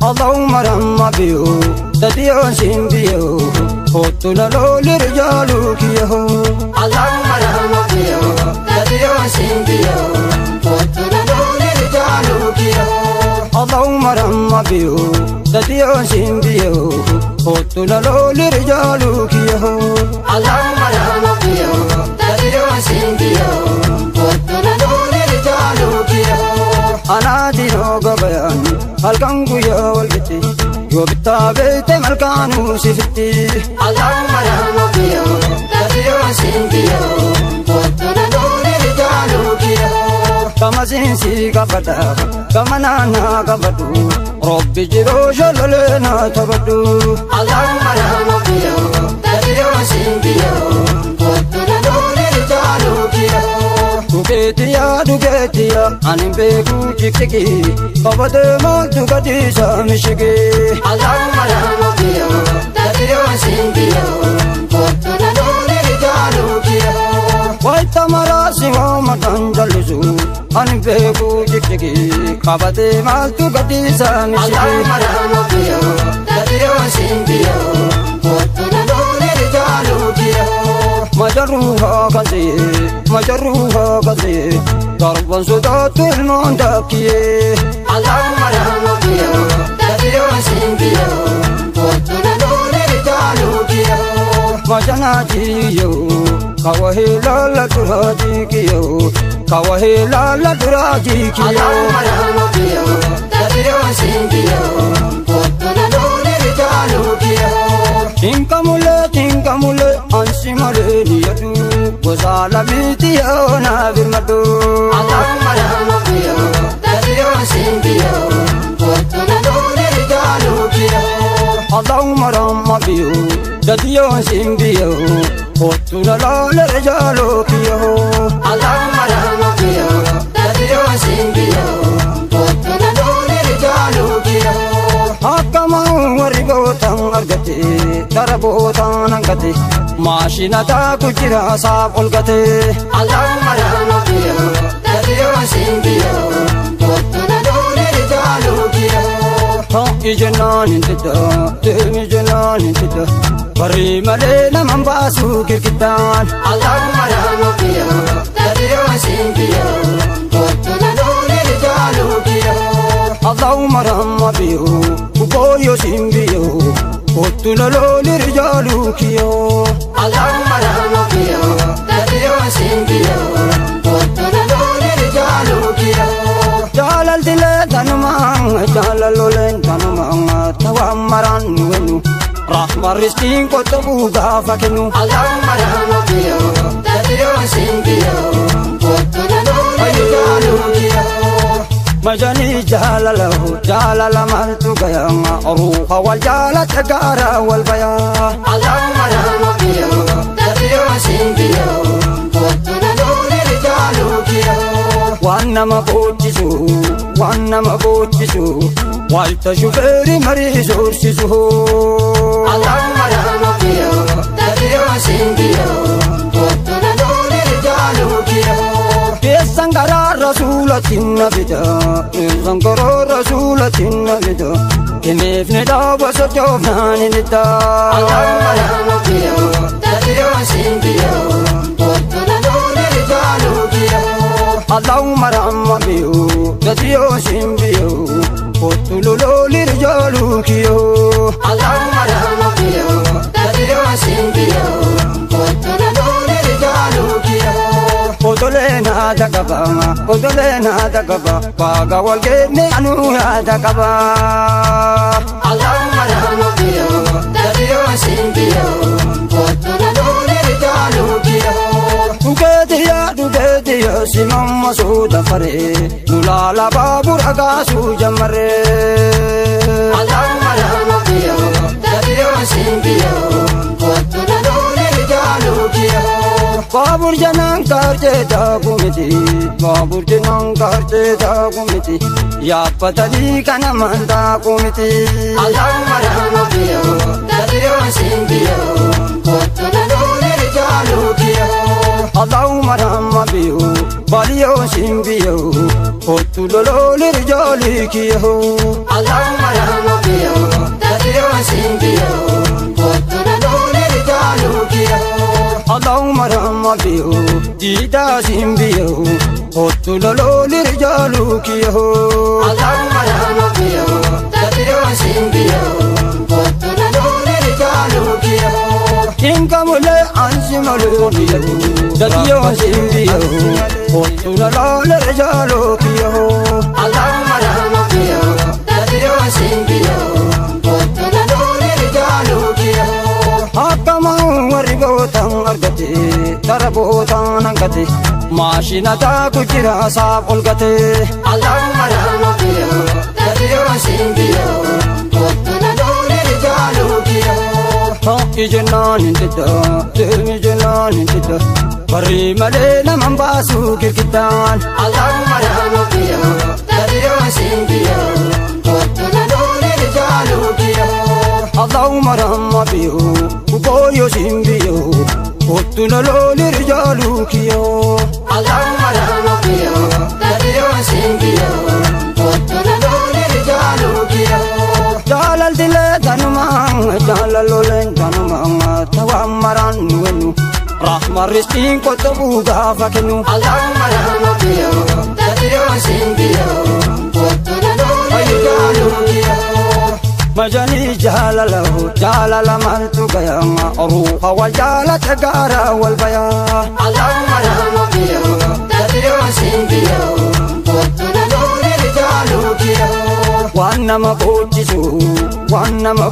اللهم رحم بيو تديون سيمبيو قطنا لو لرجالك يهو اللهم رحم بيو تديون سيمبيو قطنا لو لرجالك يهو اللهم رحم بيو تديون سيمبيو قطنا لو لرجالك يهو اللهم رحم بيو تديون سيمبيو قطنا لو لرجالك يهو أنا دينو قبيان الكنكو يا والبتي يو بتابيت ملكانو سفتي اللهم رحم بيو تديو سنديو قطنا دوري رجالو كيو كما زينسي قبدا كما نانا قبدو ربي جرو جلالنا تبدو اللهم رحم بيو تديو سنديو قطنا دوري رجالو كيو دوكيتيا أنا بيكو تكتكي قبض مالتو قديسة مشكي اللهم رحم بيو تديو سنديو قطنا دوري رجالو كيو وايتا مراسي ومتن جلسو أنا بيكو تكتكي قبض مالتو قديسة مشكي اللهم رحم بيو تديو سنديو قطنا دوري رجالو كيو مجروها قصي ضربا صدات المندكي اللهم رحم بيو تديو سنديو قطنا دوري رجالو كيو مجناتيو كوهيلا لدراجيكيو كوهيلا لدراجيكيو اللهم رحم بيو تديو سنديو قطنا دوري رجالو كيو tinkamule ansi male niyadu wasala mitiyo na birmadu allahumma rahmu biyo tadiyo sindiyo qutna dole rijalu biyo allahumma rahmu biyo tadiyo sindiyo qutna dole rijalu biyo allahumma rahmu biyo tadiyo sindiyo qutna dole rijalu biyo hakama waribotan argate tarabotan angate mashina ta kujira saab olgate allahumma rahmu biyo tadiyo sindiyo qutna dole rijalu biyo ta ijanan intida temi janan intida bari male naman basu kirkitan allahumma rahmu biyo tadiyo sindiyo qutna dole rijalu biyo اللهم رحم بيو وبويو سيمبيو قطنا لو لرجالو كيو اللهم رحم بيو تديو سيمبيو قطنا لو لرجالو كيو جالال دلال تنمان جالال لولين تنمان توامران ونو رحم الرزقين قطبو غافكنو اللهم رحم بيو تديو سيمبيو قطنا لو لرجالو كيو مجاني جالله مالتو قيا روح والجالة تقارا والبيا اللهم رحم بيو تديو سنديو قطنا دولي رجالو كيو وانما بوجسو والتا شوفيري مريز ورسسو اللهم رحم بيو تديو سنديو قطنا دولي رجالو كيو سنگرا رسولة النبيدا سنگرا رسولة النبيدا كميف ندا وسجوفنا ندا اللهم رحم بيو تديو سنديو قطنا دولي رجالو كيو اللهم رحم بيو تديو سنديو قطنا دولي رجالو كيو اللهم رحم بيو تديو سنديو قطنا دولي رجالو كيو Odolena dagaba, paga walgene anu dagaba. Allahumma rahmu biyo, tadiyo sindiyo, qutna dole rijalu biyo. Dugediya simamma suda fare, nulala babur agasu jamare. Allahumma rahmu biyo, tadiyo sindiyo, qutna dole rijalu biyo. babur janang karje dagumiti babur janang karje dagumiti ya patali kana manda kumiti allahumma rahmu biyo tadiyo sindiyo qutna dole rijalu kiyo allahumma rahmu biyo baliyo sindiyo kottu lololi rijali kiyo Allahumma rahmatiyo tadiyo singiyo kottu lololi rijalu kiyo Allahumma rahmatiyo dida simbiyo kottu lololi rijalu kiyo Allahumma rahmatiyo tadiyo singiyo kottu lololi rijalu kiyo Inkamule ansimulu kiyo tadiyo simbiyo kottu lololi rijalu kiyo Allahumma rahmatiyo tadiyo singiyo kottu lololi rijalu kiyo Akkama waribootan argate darabootan angate maashina taaku jira saaf olgate Allahumma rahmatiyo tadiyo singiyo kottu lololi rijalu kiyo Tokki jennaan hintidda deemi jennaan hintidda barri malee naman baasu girgiddaan Allahumma rahmatiyo tadiyo singiyo kottu lololi rijalu kiyo Allahumma rahmatiyo kukoyo singiyo kottu lololi rijalu kiyo Allahumma rahmatiyo tadiyo singiyo kottu lololi rijalu kiyo Jalal dile tanumang jalalolen tanumang tawamaran nuenu Rahma rizqin kottu buga fakenu Allahumma rahmatiyo tadiyo singiyo kottu lololi rijalu kiyo Majani jalalahu jalala maltu gayama ruha wal jalata gara wal baya Allahumma rahmatiyo tadiyo singiyo kottu lololi rijalu kiyo Wanama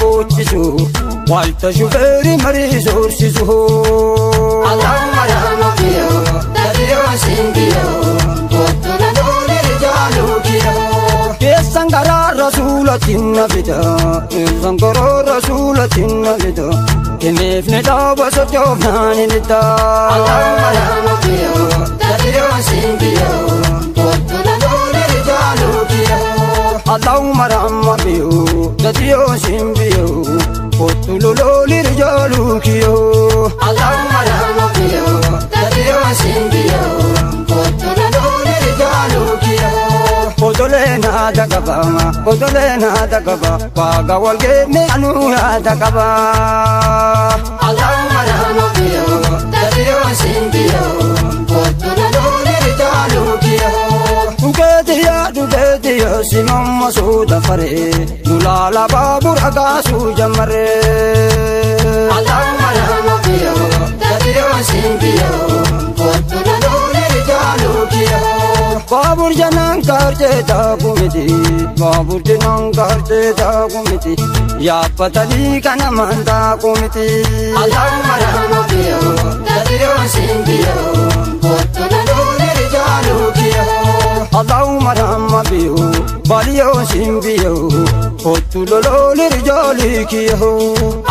bochisu walta shuferi marizur sisu Allahumma rahmatiyo tadiyo singiyo kottu lololi rijalu kiyo Sangara rasulatin nabida Sangara rasulatin nabida Kenef ne daba sotyof nani nita Allahumma rahmatiyo tadiyo singiyo kottu lololi rijalu kiyo Allahumma rahmatiyo tadiyo singiyo kottu lololi rijalu kiyo Allahumma rahmatiyo tadiyo singiyo kottu lololi rijalu kiyo Odolena dagaba Waga walgene anu ya dagaba Allahumma rahmatiyo tadiyo singiyo kottu lololi rijalu kiyo Dugetiya simamma suda fare Nulala babur agasu jamare Allahumma rahmatiyo tadiyo singiyo kottu lololi rijalu kiyo Babur janan karte tagumiti Babur janan karte tagumiti Ya patali kana manda kumiti Allahumma rahmatiyo tadiyo singiyo kottu lololi rijalu kiyo Allahumma rahmatiyo baliyo singiyo kottu lololi rijalu kiyo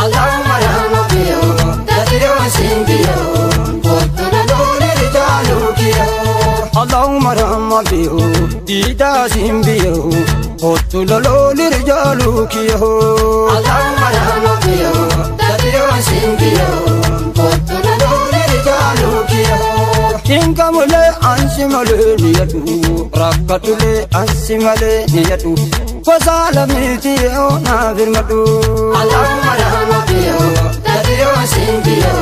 Allahumma rahmatiyo tadiyo singiyo kottu lololi rijalu kiyo Allahumma rahmatiyo dida simbiyo kottu lololi rijalu kiyo Allahumma rahmatiyo tadiyo singiyo kottu lololi rijalu kiyo Inkamule ansimale niyatu rakkatule ansimale niyatu Kosala mitiyo na firmatu Allahumma rahmatiyo tadiyo singiyo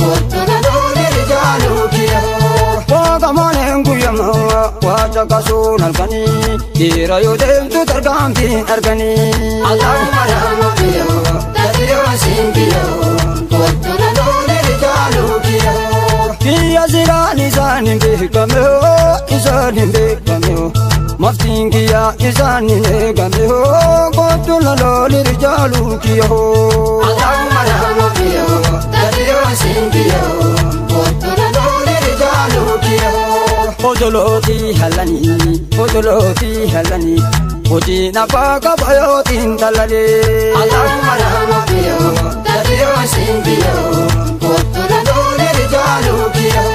kottu lololi rijalu kiyo Waja kasun argani Dira yo devtu targamti argani Allahumma rahmatiyo tadiyo singiyo kottu lololi rijalu kiyo Kiya zirani zanin bekameo Izanin bekameo Maftingiya izanin bekameo Kottu lololi rijalu kiyo Allahumma rahmatiyo tadiyo singiyo kottu lololi rijalu kiyo Odoloti halani Odi nabaka bayotin talale Allahumma rahmatiyo tadiyo singiyo kottu lololi rijalu kiyo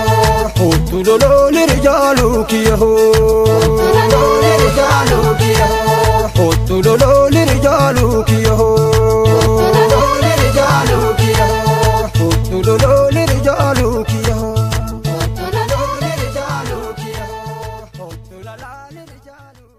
Kottu lololi rijalu kiyo Kottu lololi rijalu kiyo Kottu lololi rijalu kiyo Kottu lololi rijalu kiyo Kottu lololi rijalu kiyo Kottu lololi rijalu kiyo Kottu lololi looni rijaanu.